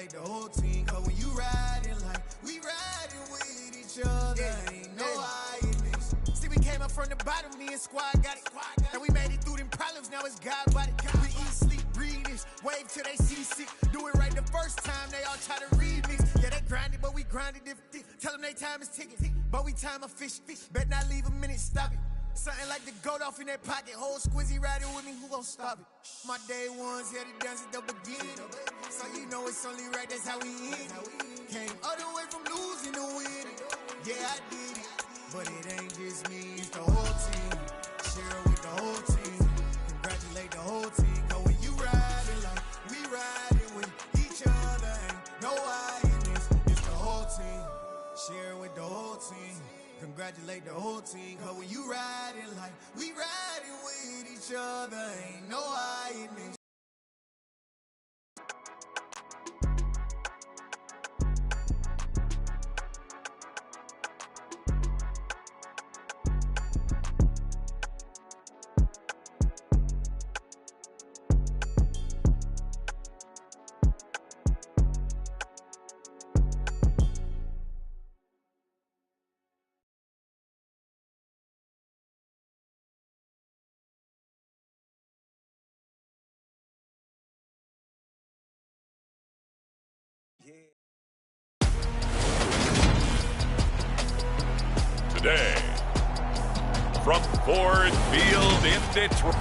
Congratulate the whole team, cause when you riding like we riding with each other, ain't no hiding this. See, we came up from the bottom, me and squad got it. And we made it through them problems, now it's God body. We eat, sleep, breathe this, wave till they see sick. Do it right the first time, they all try to remix. Yeah, they grinded, but we grinded different. Tell them they time is ticking, but we time a fish. Bet not leave a minute, stop it. Something like the goat off in that pocket. Whole squizzy riding with me, who gon' stop it? My day ones here to dance at the beginning. So you know it's only right, that's how we end. Came all the way from losing to winning. Yeah, I did it, but it ain't just me, it's the whole team. Share it with the whole team. Congratulate the whole team. Cause when you riding like we riding with each other, ain't no hiding this. It's the whole team. Share it with the whole team. Congratulate the whole team, cause when you riding like we riding with each other, ain't no hiding this. Today, from Ford Field in Detroit.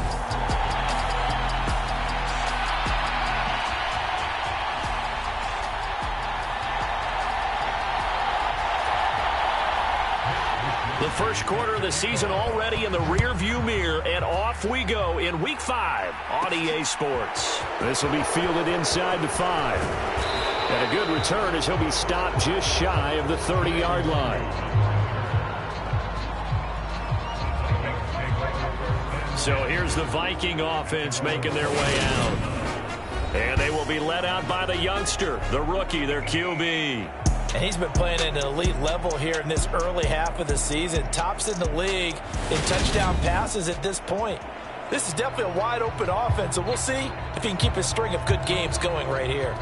The first quarter of the season already in the rearview mirror, and off we go in Week 5 on EA Sports. This will be fielded inside the 5. And a good return as he'll be stopped just shy of the 30-yard line. So here's the Viking offense making their way out. And they will be led out by the youngster, the rookie, their QB. And he's been playing at an elite level here in this early half of the season. Tops in the league in touchdown passes at this point. This is definitely a wide-open offense, so we'll see if he can keep his string of good games going right here.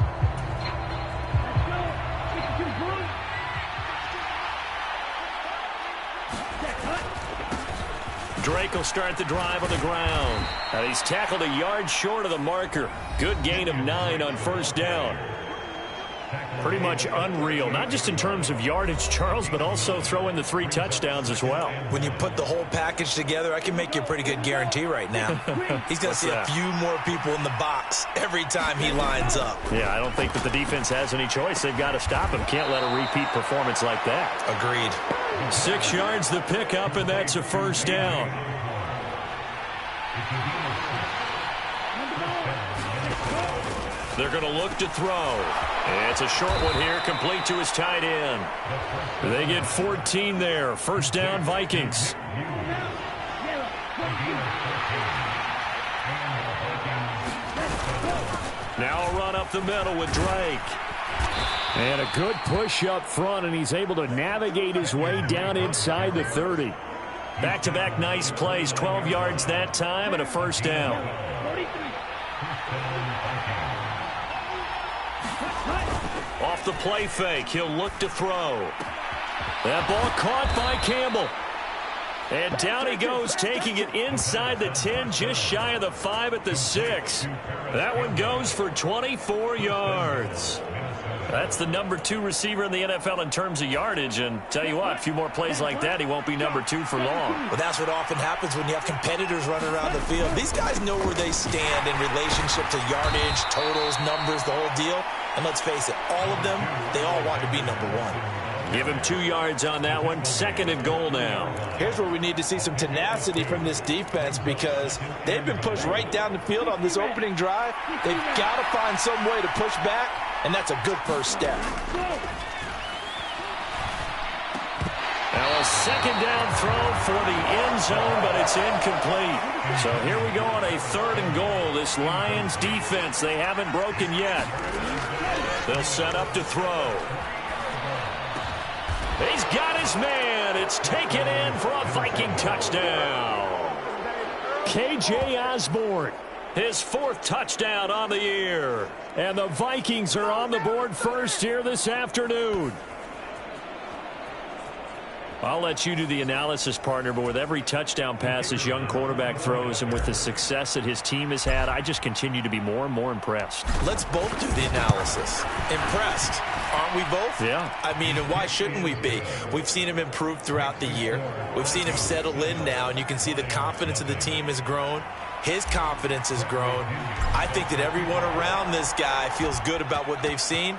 Drake will start the drive on the ground. And he's tackled a yard short of the marker. Good gain of 9 on first down. Pretty much unreal, not just in terms of yardage, Charles, but also throw in the 3 touchdowns as well. When you put the whole package together, I can make you a pretty good guarantee right now. He's going to see a few more people in the box every time he lines up. Yeah, I don't think that the defense has any choice. They've got to stop him. Can't let a repeat performance like that. Agreed. 6 yards the pickup, and that's a first down. They're going to look to throw. It's a short one here, complete to his tight end. They get 14 there. First down, Vikings. Now a run up the middle with Drake. And a good push up front, and he's able to navigate his way down inside the 30. Back-to-back nice plays, 12 yards that time, and a first down. Off the play fake, he'll look to throw. That ball caught by Campbell. And down he goes, taking it inside the 10, just shy of the 5 at the 6. That one goes for 24 yards. That's the number 2 receiver in the NFL in terms of yardage. And tell you what, a few more plays like that, he won't be number 2 for long. Well, that's what often happens when you have competitors running around the field. These guys know where they stand in relationship to yardage, totals, numbers, the whole deal. And let's face it, all of them, they all want to be number 1. Give him 2 yards on that one. 2nd and goal now. Here's where we need to see some tenacity from this defense because they've been pushed right down the field on this opening drive. They've got to find some way to push back, and that's a good first step. Now a second down throw for the end zone, but it's incomplete. So here we go on a 3rd and goal. This Lions defense, they haven't broken yet. They'll set up to throw. He's got his man. It's taken in for a Viking touchdown. K.J. Osborne His 4th touchdown on the year. And the Vikings are on the board first here this afternoon. I'll let you do the analysis, partner, but with every touchdown pass his young quarterback throws and with the success that his team has had, I just continue to be more and more impressed. Let's both do the analysis. Impressed. Aren't we both? Yeah. I mean, and why shouldn't we be? We've seen him improve throughout the year. We've seen him settle in now, and you can see the confidence of the team has grown. His confidence has grown. I think that everyone around this guy feels good about what they've seen,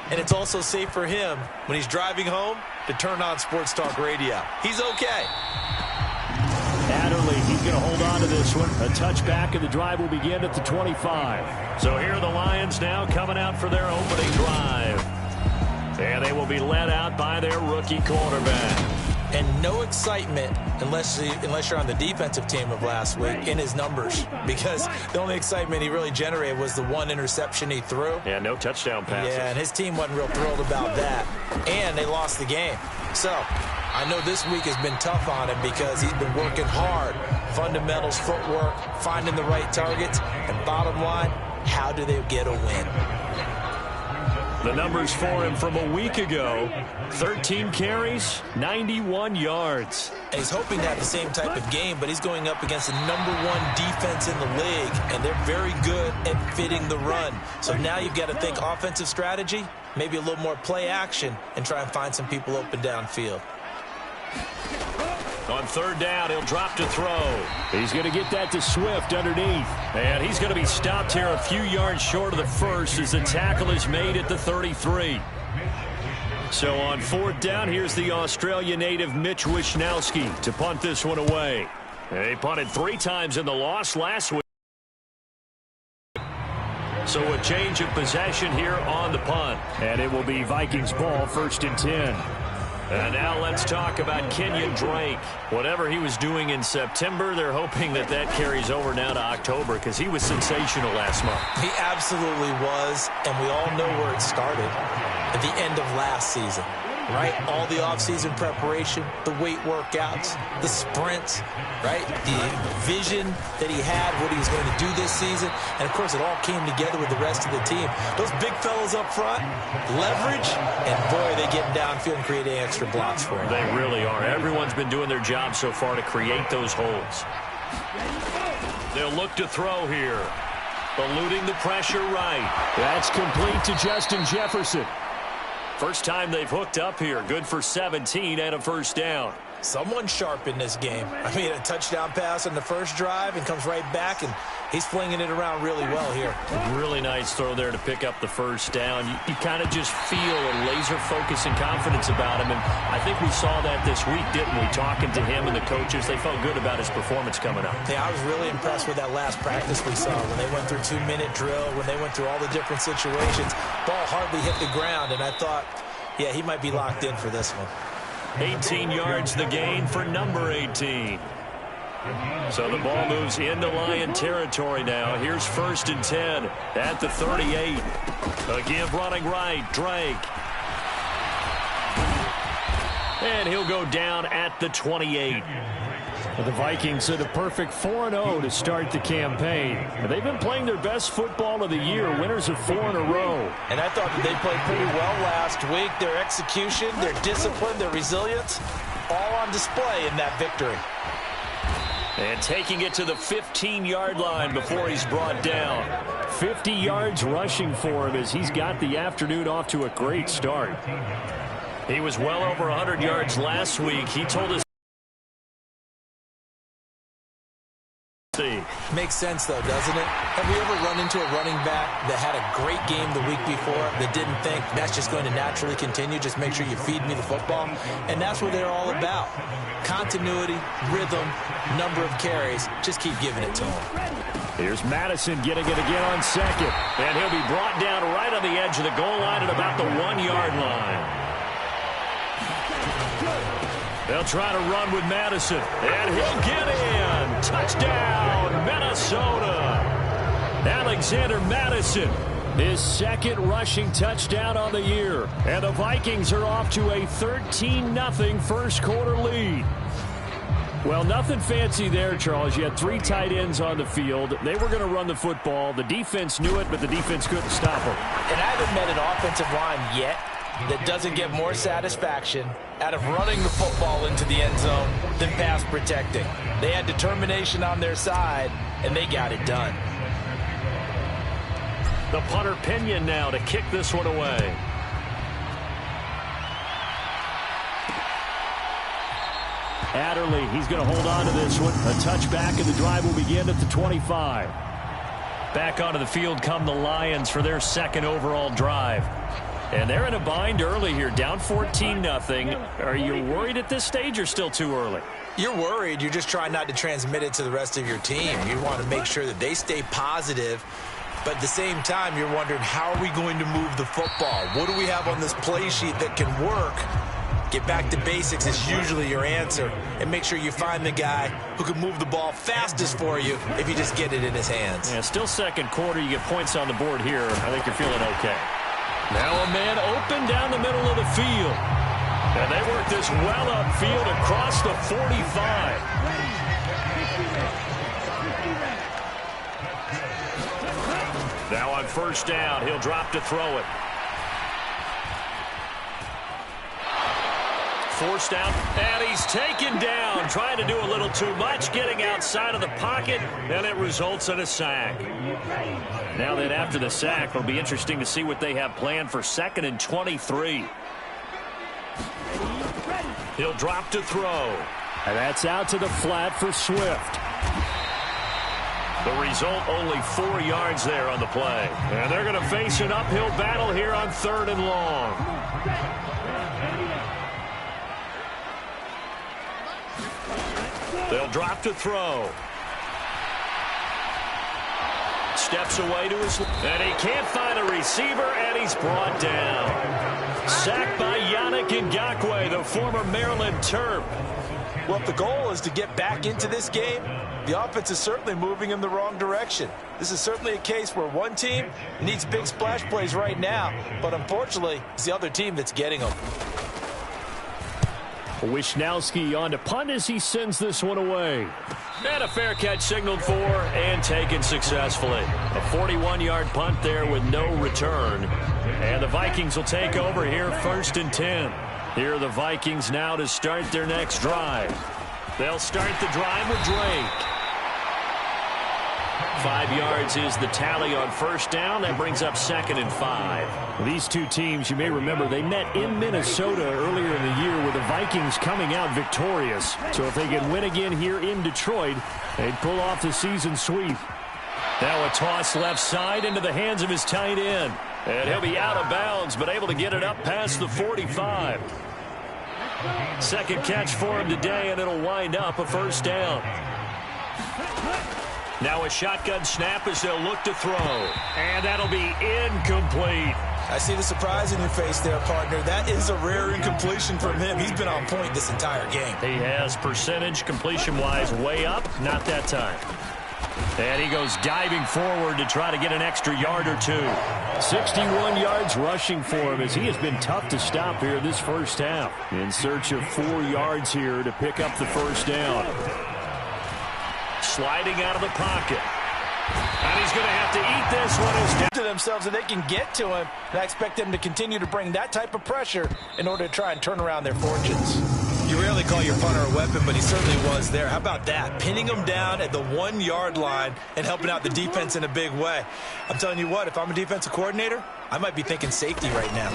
and it's also safe for him when he's driving home to turn on Sports Talk Radio. He's okay. Adderley, he's going to hold on to this one. A touchback, and the drive will begin at the 25. So here are the Lions now coming out for their opening drive. And they will be led out by their rookie quarterback. And no excitement unless you're on the defensive team of last week in his numbers, because the only excitement he really generated was the one interception he threw. Yeah, no touchdown passes. Yeah, and his team wasn't real thrilled about that. And they lost the game. So I know this week has been tough on him because he's been working hard. Fundamentals, footwork, finding the right targets. And bottom line, how do they get a win? The numbers for him from a week ago: 13 carries, 91 yards. And he's hoping to have the same type of game, but he's going up against the #1 defense in the league, and they're very good at fitting the run. So now you've got to think offensive strategy, maybe a little more play action, and try and find some people open downfield. On 3rd down, he'll drop to throw. He's going to get that to Swift underneath. And he's going to be stopped here a few yards short of the first as the tackle is made at the 33. So on 4th down, here's the Australia native Mitch Wishnowski to punt this one away. They punted 3 times in the loss last week. So a change of possession here on the punt. And it will be Vikings ball, 1st and 10. And now let's talk about Kenyon Drake. Whatever he was doing in September, they're hoping that that carries over now to October, because he was sensational last month. He absolutely was, and we all know where it started at the end of last season, right? All the offseason preparation, the weight workouts, the sprints, right? The vision that he had, what he was going to do this season. And, of course, it all came together with the rest of the team. Those big fellas up front, leverage, and, boy, they get downfield and creating extra blocks for him. They really are. Everyone's been doing their job so far to create those holes. They'll look to throw here. Eluding the pressure right. That's complete to Justin Jefferson. First time they've hooked up here. Good for 17 and a 1st down. Someone's sharp in this game. I mean, a touchdown pass on the first drive and comes right back, and he's flinging it around really well here. Really nice throw there to pick up the 1st down. You kind of just feel a laser focus and confidence about him, and I think we saw that this week, didn't we? Talking to him and the coaches, they felt good about his performance coming up. Yeah, I was really impressed with that last practice we saw when they went through 2-minute drill, when they went through all the different situations. Ball hardly hit the ground, and I thought, yeah, he might be locked in for this one. 18 yards the gain for number 18. So the ball moves into Lion territory now. Here's 1st and 10 at the 38. A give running right, Drake. And he'll go down at the 28. The Vikings are the perfect 4-0 to start the campaign. They've been playing their best football of the year, winners of 4 in a row. And I thought that they played pretty well last week. Their execution, their discipline, their resilience, all on display in that victory. And taking it to the 15-yard line before he's brought down. 50 yards rushing for him as he's got the afternoon off to a great start. He was well over 100 yards last week. He told us. Makes sense, though, doesn't it? Have we ever run into a running back that had a great game the week before that didn't think that's just going to naturally continue, just make sure you feed me the football? And that's what they're all about. Continuity, rhythm, number of carries. Just keep giving it to him. Here's Madison getting it again on 2nd. And he'll be brought down right on the edge of the goal line at about the 1-yard line. They'll try to run with Madison, and he'll get in. Touchdown, Minnesota. Alexander Madison, his 2nd rushing touchdown on the year. And the Vikings are off to a 13-0 first quarter lead. Well, nothing fancy there, Charles. You had 3 tight ends on the field. They were going to run the football. The defense knew it, but the defense couldn't stop them. And I haven't met an offensive line yet that doesn't get more satisfaction out of running the football into the end zone than pass protecting. They had determination on their side, and they got it done. The punter Pinion now to kick this one away. Adderley, he's going to hold on to this one. A touchback, and the drive will begin at the 25. Back onto the field come the Lions for their second overall drive. And they're in a bind early here, down 14-0. Are you worried at this stage or still too early? You're worried. You're just trying not to transmit it to the rest of your team. You want to make sure that they stay positive. But at the same time, you're wondering, how are we going to move the football? What do we have on this play sheet that can work? Get back to basics is usually your answer. And make sure you find the guy who can move the ball fastest for you if you just get it in his hands. Yeah, still second quarter. You get points on the board here. I think you're feeling okay. Now a man open down the middle of the field. And they work this well upfield across the 45. Now on first down, he'll drop to throw it. Forced out, and he's taken down. Trying to do a little too much, getting outside of the pocket, and it results in a sack. Now then, after the sack, it'll be interesting to see what they have planned for 2nd and 23. He'll drop to throw. And that's out to the flat for Swift. The result, only 4 yards there on the play. And they're going to face an uphill battle here on 3rd and long. They'll drop to throw. Steps away to his... And he can't find a receiver, and he's brought down. Sacked by Yannick Ngakoue, the former Maryland Terp. Well, if the goal is to get back into this game, the offense is certainly moving in the wrong direction. This is certainly a case where one team needs big splash plays right now, but unfortunately, it's the other team that's getting them. Wisnowski on to punt as he sends this one away. And a fair catch signaled for and taken successfully. A 41-yard punt there with no return. And the Vikings will take over here 1st and 10. Here are the Vikings now to start their next drive. They'll start the drive with Drake. 5 yards is the tally on first down. That brings up 2nd and 5. These two teams, you may remember, they met in Minnesota earlier in the year with the Vikings coming out victorious. So if they can win again here in Detroit, they'd pull off the season sweep. Now a toss left side into the hands of his tight end. And he'll be out of bounds, but able to get it up past the 45. Second catch for him today, and it'll wind up a first down. Now a shotgun snap as they'll look to throw. And that'll be incomplete. I see the surprise in your face there, partner. That is a rare incompletion from him. He's been on point this entire game. He has percentage completion-wise way up. Not that time. And he goes diving forward to try to get an extra yard or two. 61 yards rushing for him as he has been tough to stop here this first half. In search of 4 yards here to pick up the first down. Sliding out of the pocket. And he's going to have to eat this one. To themselves, so they can get to him. And I expect them to continue to bring that type of pressure in order to try and turn around their fortunes. You rarely call your punter a weapon, but he certainly was there. How about that? Pinning him down at the 1 yard line and helping out the defense in a big way. I'm telling you what, if I'm a defensive coordinator, I might be thinking safety right now.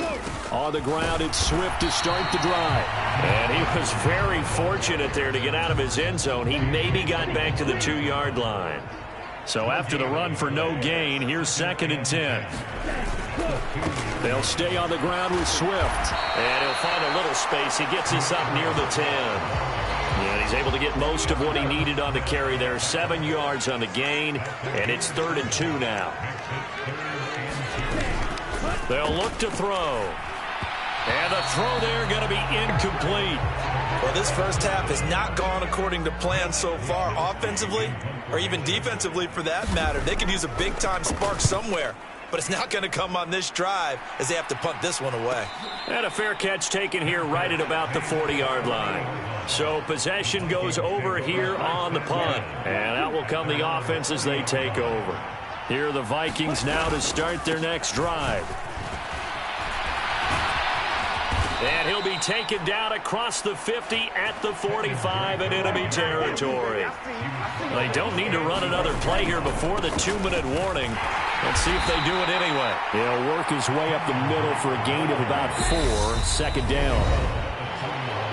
On the ground, it's Swift to start the drive. And he was very fortunate there to get out of his end zone. He maybe got back to the 2 yard line. So after the run for no gain, here's 2nd and 10. They'll stay on the ground with Swift. And he'll find a little space. He gets us up near the 10. And he's able to get most of what he needed on the carry there. 7 yards on the gain. And it's 3rd and 2 now. They'll look to throw. And the throw there going to be incomplete. Well, this first half has not gone according to plan so far offensively or even defensively for that matter. They could use a big-time spark somewhere. but it's not going to come on this drive as they have to punt this one away. And a fair catch taken here right at about the 40-yard line. So possession goes over here on the punt. And out will come the offense as they take over. Here are the Vikings now to start their next drive. And he'll be taken down across the 50 at the 45 in enemy territory. They don't need to run another play here before the 2-minute warning. Let's see if they do it anyway. He'll work his way up the middle for a gain of about 4, second down.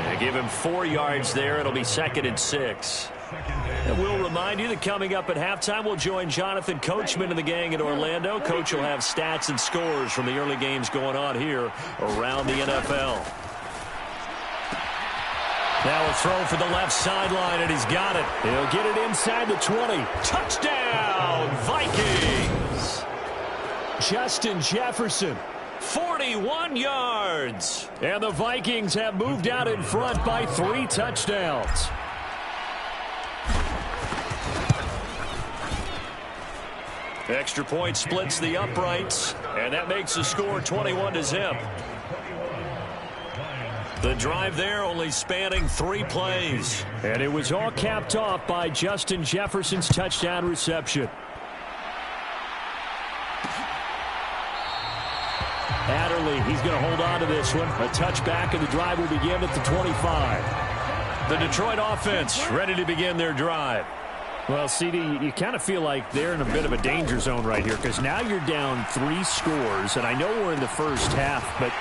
And give him 4 yards there. It'll be 2nd and 6. And we'll remind you that coming up at halftime, we'll join Jonathan Coachman and the gang in Orlando. Coach will have stats and scores from the early games going on here around the NFL. Now a throw for the left sideline, and he's got it. He'll get it inside the 20. Touchdown, Vikings! Justin Jefferson, 41 yards. And the Vikings have moved out in front by 3 touchdowns. Extra point splits the uprights, and that makes the score 21-0. The drive there only spanning 3 plays. And it was all capped off by Justin Jefferson's touchdown reception. Adderley, he's going to hold on to this one. A touchback, and the drive will begin at the 25. The Detroit offense ready to begin their drive. Well, CD, you kind of feel like they're in a bit of a danger zone right here because now you're down 3 scores, and I know we're in the first half, but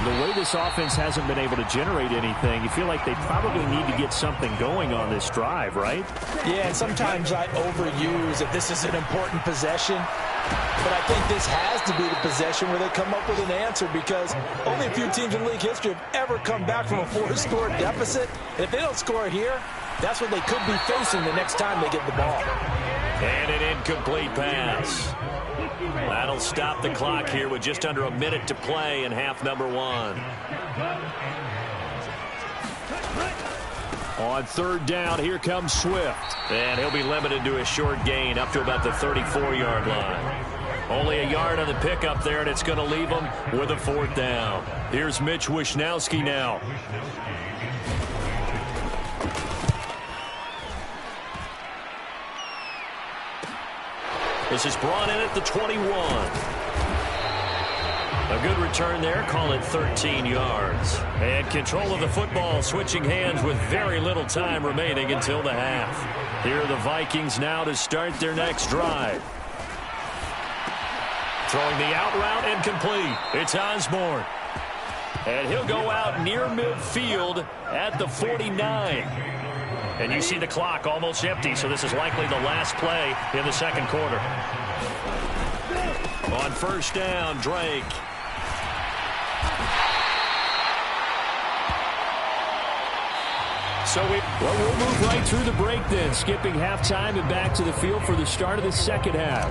the way this offense hasn't been able to generate anything, you feel like they probably need to get something going on this drive, right? Yeah, and sometimes I overuse that this is an important possession, but I think this has to be the possession where they come up with an answer because only a few teams in league history have ever come back from a 4-score deficit. And if they don't score here, that's what they could be facing the next time they get the ball. And an incomplete pass. That'll stop the clock here with just under a minute to play in half number 1. On 3rd down, here comes Swift. And he'll be limited to a short gain up to about the 34-yard line. Only a yard on the pickup there, and it's going to leave him with a 4th down. Here's Mitch Wishnowsky now. This is brought in at the 21. A good return there. Call it 13 yards. And control of the football, switching hands with very little time remaining until the half. Here are the Vikings now to start their next drive. Throwing the out route incomplete. It's Osborne. And he'll go out near midfield at the 49. And you see the clock almost empty, so this is likely the last play in the second quarter. On 1st down, Drake. So we'll move right through the break then, skipping halftime and back to the field for the start of the second half.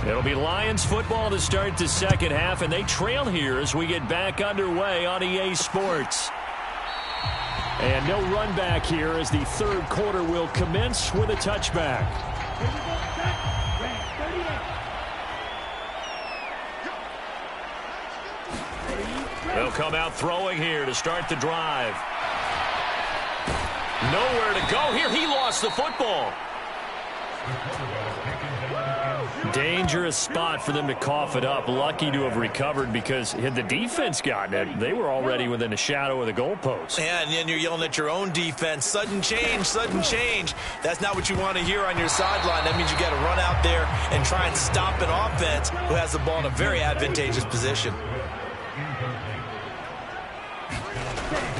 It'll be Lions football to start the second half, and they trail here as we get back underway on EA Sports. And no run back here as the 3rd quarter will commence with a touchback. They'll come out throwing here to start the drive. Nowhere to go here. He lost the football. Dangerous spot for them to cough it up. Lucky to have recovered because had the defense gotten it, they were already within a shadow of the goalpost. Yeah, and then you're yelling at your own defense. Sudden change, sudden change. That's not what you want to hear on your sideline. That means you got to run out there and try and stop an offense who has the ball in a very advantageous position.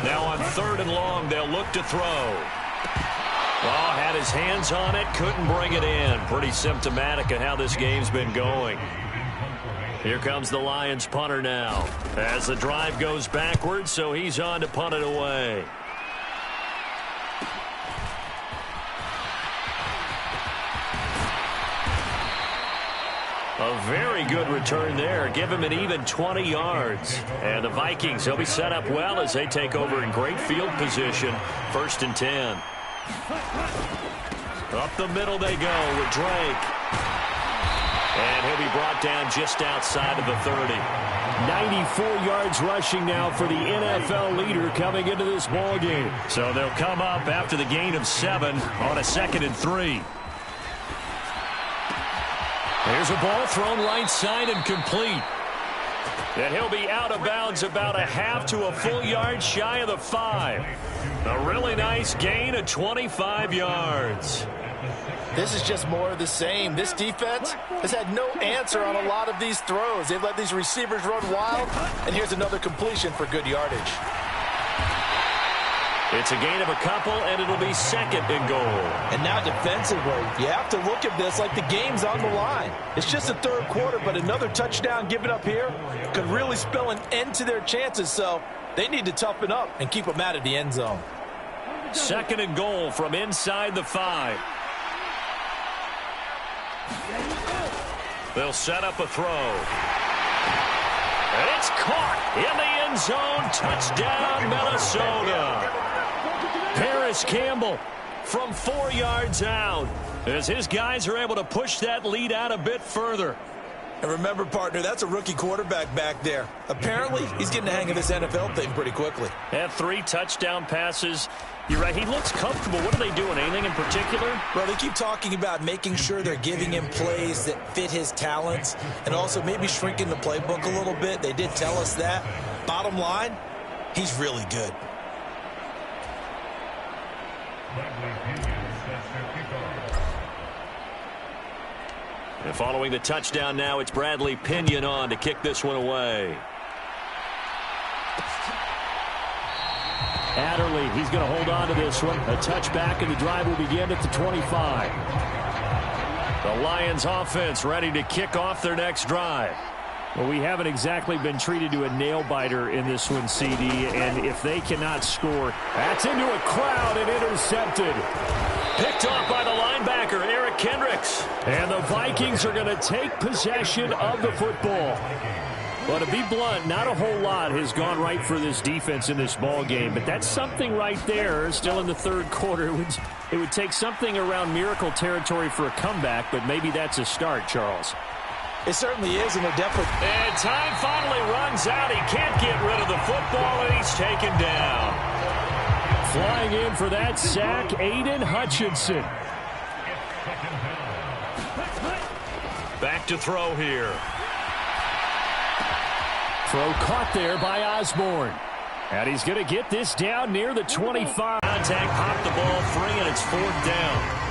Now on 3rd and long, they'll look to throw. Oh, had his hands on it, couldn't bring it in. Pretty symptomatic of how this game's been going. Here comes the Lions punter now. As the drive goes backwards, so he's on to punt it away. A very good return there. Give him an even 20 yards. And the Vikings, they'll be set up well as they take over in great field position. 1st and 10. Up the middle they go with Drake. And he'll be brought down just outside of the 30. 94 yards rushing now for the NFL leader coming into this ball game. So they'll come up after the gain of 7 on a 2nd and 3. There's a ball thrown right side and complete. And he'll be out of bounds about a half to a full yard shy of the 5. A really nice gain of 25 yards. This is just more of the same. This defense has had no answer on a lot of these throws. They've let these receivers run wild, and here's another completion for good yardage. It's a gain of a couple, and it'll be 2nd and goal. And now defensively, you have to look at this like the game's on the line. It's just the 3rd quarter, but another touchdown given up here could really spell an end to their chances, so they need to toughen up and keep them out of the end zone. 2nd and goal from inside the 5. They'll set up a throw. And it's caught in the end zone. Touchdown, Minnesota. Paris Campbell from 4 yards out as his guys are able to push that lead out a bit further. And remember, partner, that's a rookie quarterback back there. Apparently, he's getting the hang of this NFL thing pretty quickly. Had 3 touchdown passes. You're right, he looks comfortable. What are they doing? Anything in particular? Well, they keep talking about making sure they're giving him plays that fit his talents and also maybe shrinking the playbook a little bit. They did tell us that. Bottom line, he's really good. And following the touchdown now, it's Bradley Pinion on to kick this one away. Adderley, he's going to hold on to this one. A touchback, and the drive will begin at the 25. The Lions offense ready to kick off their next drive. Well, we haven't exactly been treated to a nail-biter in this one, CD, and if they cannot score, that's into a crowd and intercepted. Picked off by the linebacker, Eric Kendricks. And the Vikings are going to take possession of the football. Well, to be blunt, not a whole lot has gone right for this defense in this ball game, but that's something right there. Still in the 3rd quarter, it would take something around miracle territory for a comeback, but maybe that's a start, Charles. It certainly is, and they're definitely... And time finally runs out. He can't get rid of the football, and he's taken down. Flying in for that sack, Aiden Hutchinson. Back to throw here. Throw caught there by Osborne. And he's going to get this down near the 25. Contact, popped the ball free, and it's 4th down.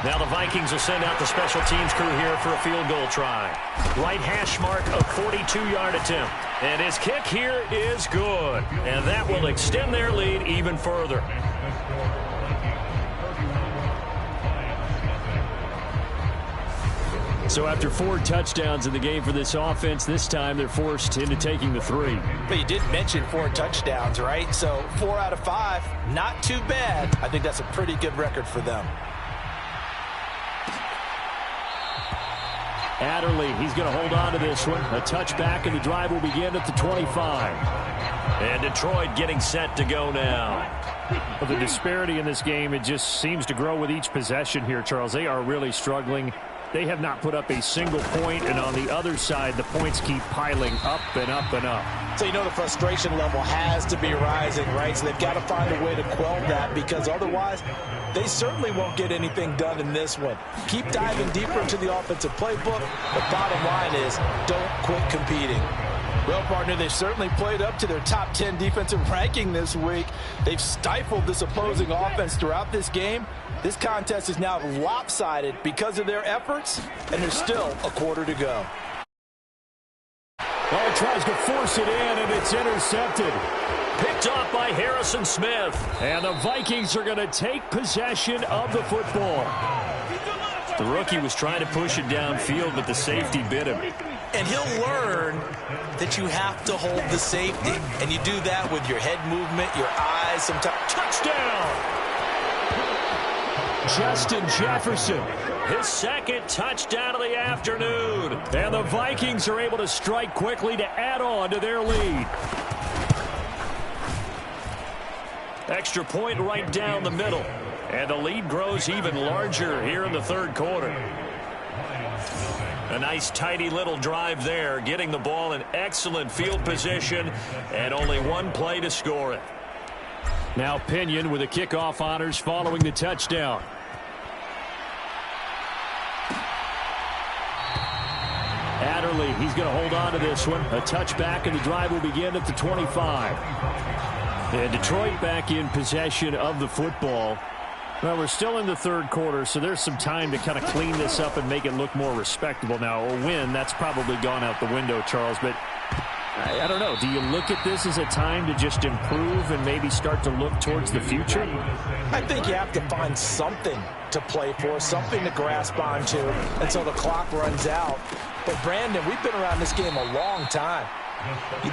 Now the Vikings will send out the special teams crew here for a field goal try. Right hash mark, a 42-yard attempt. And his kick here is good. And that will extend their lead even further. So after 4 touchdowns in the game for this offense, this time they're forced into taking the 3. But you did mention 4 touchdowns, right? So 4 out of 5, not too bad. I think that's a pretty good record for them. Adderley, he's going to hold on to this one. A touchback, and the drive will begin at the 25. And Detroit getting set to go now. Well, the disparity in this game, it just seems to grow with each possession here, Charles. They are really struggling. They have not put up a single point, and on the other side, the points keep piling up and up and up. So you know the frustration level has to be rising, right? So they've got to find a way to quell that, because otherwise they certainly won't get anything done in this one. Keep diving deeper into the offensive playbook. The bottom line is don't quit competing. Well, partner, they've certainly played up to their top 10 defensive ranking this week. They've stifled this opposing offense throughout this game. This contest is now lopsided because of their efforts, and there's still a quarter to go. Oh, tries to force it in, and it's intercepted. Picked off by Harrison Smith. And the Vikings are going to take possession of the football. The rookie was trying to push it downfield, but the safety bit him. And he'll learn that you have to hold the safety, and you do that with your head movement, your eyes, sometimes. Touchdown! Justin Jefferson. His 2nd touchdown of the afternoon. And the Vikings are able to strike quickly to add on to their lead. Extra point right down the middle. And the lead grows even larger here in the third quarter. A nice tidy little drive there, getting the ball in excellent field position, and only one play to score it. Now Pinion with the kickoff honors following the touchdown. Adderley, he's going to hold on to this one. A touchback, and the drive will begin at the 25. And Detroit back in possession of the football. Well, we're still in the third quarter, so there's some time to kind of clean this up and make it look more respectable. Now, a win, that's probably gone out the window, Charles, but I don't know. Do you look at this as a time to just improve and maybe start to look towards the future? I think you have to find something to play for, something to grasp onto until the clock runs out. But, Brandon, we've been around this game a long time.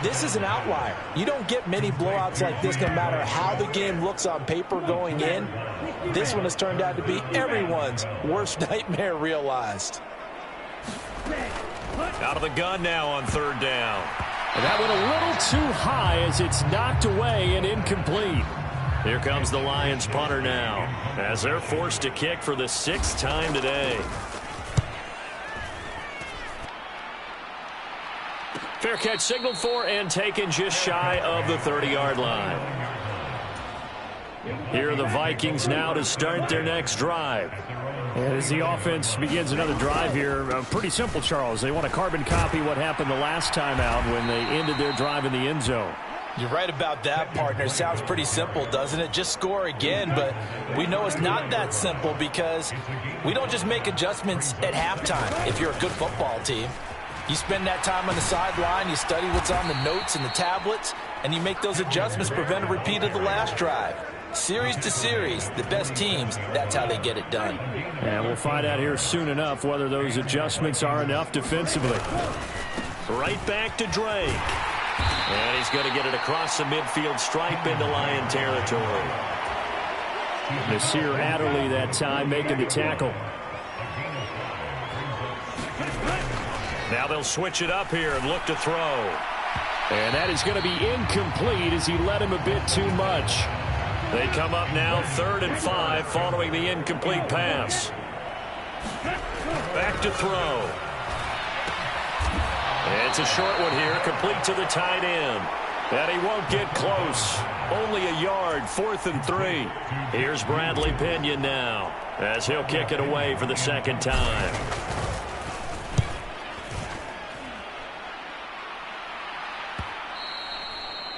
This is an outlier. You don't get many blowouts like this no matter how the game looks on paper going in. This one has turned out to be everyone's worst nightmare realized. Out of the gun now on third down. And that went a little too high as it's knocked away and incomplete. Here comes the Lions punter now as they're forced to kick for the 6th time today. Fair catch signaled for and taken just shy of the 30-yard line. Here are the Vikings now to start their next drive. And as the offense begins another drive here, pretty simple, Charles. They want to carbon copy what happened the last time out when they ended their drive in the end zone. You're right about that, partner. Sounds pretty simple, doesn't it? Just score again, but we know it's not that simple because we don't just make adjustments at halftime if you're a good football team. You spend that time on the sideline, you study what's on the notes and the tablets, and you make those adjustments, prevent a repeat of the last drive. Series to series, the best teams, that's how they get it done. And we'll find out here soon enough whether those adjustments are enough defensively. Right back to Drake. And he's going to get it across the midfield stripe into Lion territory. Nasir Adderley that time making the tackle. Now they'll switch it up here and look to throw. And that is going to be incomplete as he led him a bit too much. They come up now 3rd and 5 following the incomplete pass. Back to throw. It's a short one here, complete to the tight end. And he won't get close. Only a yard, 4th and 3. Here's Bradley Pinion now as he'll kick it away for the 2nd time.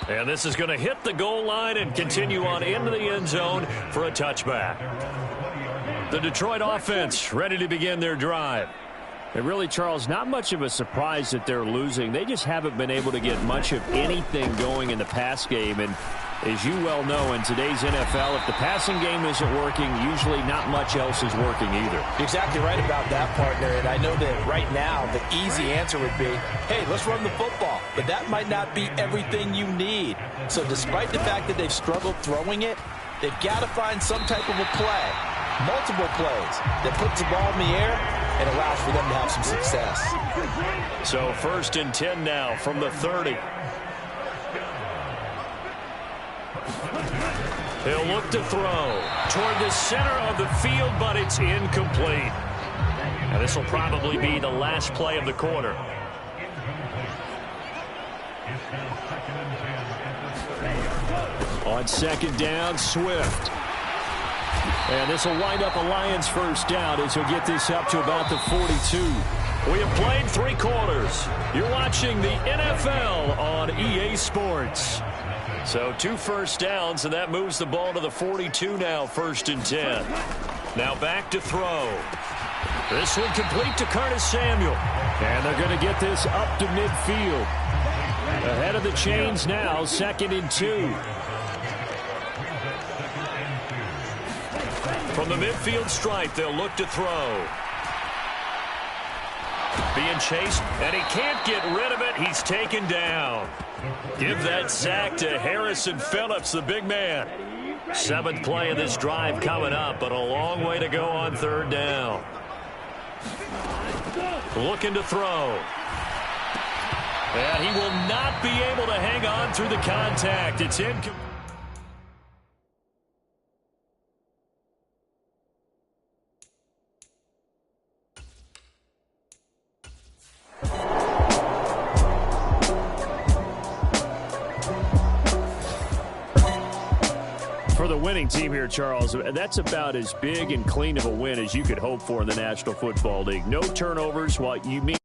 And this is going to hit the goal line and continue on into the end zone for a touchback. The Detroit offense ready to begin their drive. And really, Charles, not much of a surprise that they're losing. They just haven't been able to get much of anything going in the pass game. And as you well know, in today's NFL, if the passing game isn't working, usually not much else is working either. You're exactly right about that, partner. And I know that right now the easy answer would be, hey, let's run the football. But that might not be everything you need. So despite the fact that they've struggled throwing it, they've got to find some type of a play, multiple plays, that puts the ball in the air and allows for them to have some success. So 1st and 10 now from the 30. He'll look to throw toward the center of the field, but it's incomplete. And this will probably be the last play of the quarter. On 2nd down, Swift. And this will wind up a Lions 1st down as he'll get this up to about the 42. We have played 3 quarters. You're watching the NFL on EA Sports. So 2 first downs, and that moves the ball to the 42 now, 1st and 10. Now back to throw. This one complete to Curtis Samuel. And they're going to get this up to midfield. Ahead of the chains now, 2nd and 2. From the midfield stripe, they'll look to throw. Being chased, and he can't get rid of it. He's taken down. Give that sack to Harrison Phillips, the big man. 7th play of this drive coming up, but a long way to go on 3rd down. Looking to throw. And he will not be able to hang on through the contact. It's incomplete. winning team here, Charles. That's about as big and clean of a win as you could hope for in the National Football League. No turnovers, what you mean